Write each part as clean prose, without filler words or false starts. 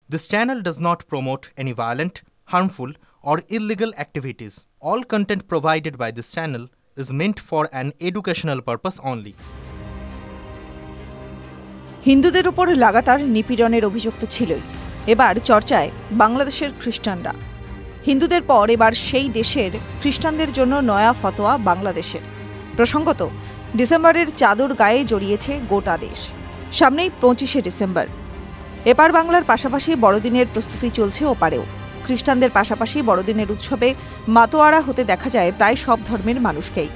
This channel does not promote any violent, harmful, or illegal activities. All content provided by this channel is meant for an educational purpose only. হিন্দুদের উপর লাগাতার নিপীড়নের অভিযোগ তো ছিলই। এবার চর্চায় বাংলাদেশের খ্রিস্টানরা। হিন্দুদের পর এবার সেই দেশের খ্রিস্টানদের জন্য নয়া ফতোয়া বাংলাদেশের। প্রসঙ্গত, ডিসেম্বরের চাদর গায়ে জড়িয়েছে গোটা দেশ। সামনেই 25শে ডিসেম্বর। এপার বাংলার পাশাপাশি বড়দিনের প্রস্তুতি চলছে ওপারেও। খ্রিস্টানদের পাশাপাশি বড়দিনের উৎসবে মাতোয়ারা হতে দেখা যায় প্রায় সব ধর্মের মানুষকেই।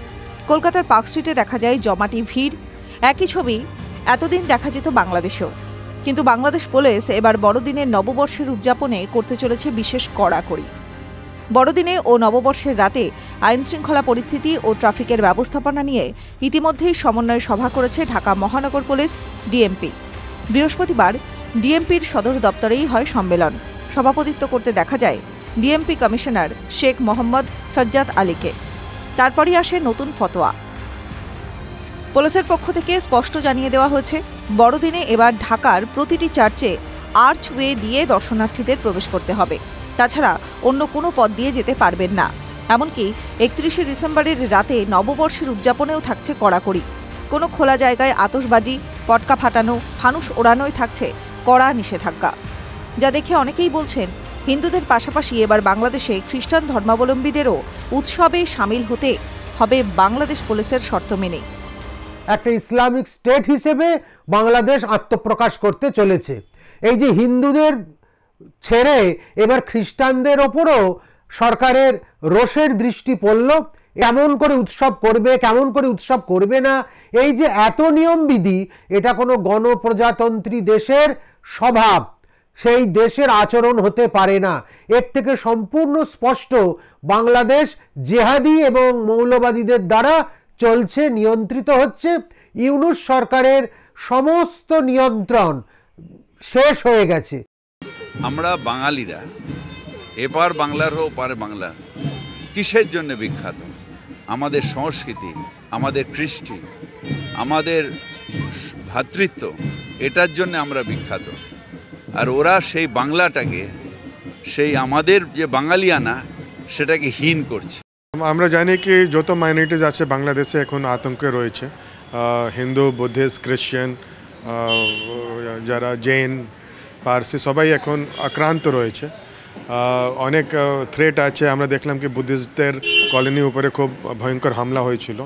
কলকাতার পার্ক স্ট্রিটে দেখা যায় জমাটি ভিড়। একই ছবি এতদিন দেখা যেত বাংলাদেশেও। কিন্তু বাংলাদেশ পুলিশ এবার বড়দিনের নববর্ষের উদযাপনে করতে চলেছে বিশেষ কড়াকড়ি। বড়দিনে ও নববর্ষের রাতে আইনশৃঙ্খলা পরিস্থিতি ও ট্রাফিকের ব্যবস্থাপনা নিয়ে ইতিমধ্যেই সমন্বয় সভা করেছে ঢাকা মহানগর পুলিশ ডিএমপি। বৃহস্পতিবার ডিএমপির সদর দপ্তরেই হয় সম্মেলন। সভাপতিত্ব করতে দেখা যায় ডিএমপি কমিশনার শেখ মোহাম্মদ সাজ্জাদ আলীকে। তারপরই আসে নতুন ফতোয়া। পুলিশের পক্ষ থেকে স্পষ্ট জানিয়ে দেওয়া হয়েছে, বড়দিনে এবার ঢাকার প্রতিটি চার্চে আর্চওয়ে দিয়ে দর্শনার্থীদের প্রবেশ করতে হবে। তাছাড়া অন্য কোনো পথ দিয়ে যেতে পারবেন না। এমনকি 31শে ডিসেম্বরের রাতে নববর্ষের উদযাপনেও থাকছে কড়াকড়ি। কোনো খোলা জায়গায় আতশবাজি, পটকা ফাটানো, ফানুস ওড়ানোয় থাকছে কড়া নিষেধাজ্ঞা। যা দেখে অনেকেই বলছেন, হিন্দুদের পাশাপাশি এবার বাংলাদেশে খ্রিস্টান ধর্মাবলম্বীদেরও উৎসবে সামিল হতে হবে বাংলাদেশ পুলিশের শর্ত মেনে। একটা ইসলামিক স্টেট হিসেবে বাংলাদেশ আত্মপ্রকাশ করতে চলেছে। এই যে হিন্দুদের ছেড়ে এবার খ্রিস্টানদের ওপরও সরকারের রোষের দৃষ্টি পড়ল। কেমন করে উৎসব করবে, কেমন করে উৎসব করবে না, এই যে এত নিয়মবিধি, এটা কোনো গণপ্রজাতন্ত্রী দেশের স্বভাব, সেই দেশের আচরণ হতে পারে না। এর থেকে সম্পূর্ণ স্পষ্ট বাংলাদেশ জেহাদি এবং মৌলবাদীদের দ্বারা চলছে, নিয়ন্ত্রিত হচ্ছে। ইউনূস সরকারের সমস্ত নিয়ন্ত্রণ শেষ হয়ে গেছে। আমরা বাঙালিরা এপার বাংলার হোক ওপার বাংলা কিসের জন্য বিখ্যাত? আমাদের সংস্কৃতি, আমাদের কৃষ্টি, আমাদের ভ্রাতৃত্ব, এটার জন্য আমরা বিখ্যাত। আর ওরা সেই বাংলাটাকে, সেই আমাদের যে বাঙালিয়ানা, সেটাকে হীন করছে। আমরা জানি কি যত মাইনরিটিস আছে বাংলাদেশে এখন আতঙ্কে রয়েছে। হিন্দু, বুদ্ধিস্ট, খ্রিশ্চান, যারা জৈন, পার্সি, সবাই এখন আক্রান্ত রয়েছে। অনেক থ্রেট আছে। আমরা দেখলাম কি বুদ্ধিস্টদের কলোনি উপরে খুব ভয়ঙ্কর হামলা হয়েছিল।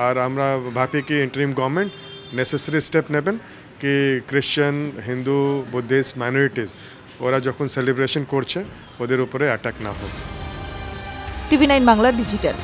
আর আমরা ভাবি কি ইন্টারিম গভর্নমেন্ট নেসেসারি স্টেপ নেবেন কি খ্রিশ্চান, হিন্দু, বুদ্ধিস্ট মাইনরিটিস ওরা যখন সেলিব্রেশন করছে ওদের উপরে অ্যাটাক না হোক। টিভি9 বাংলা ডিজিটাল।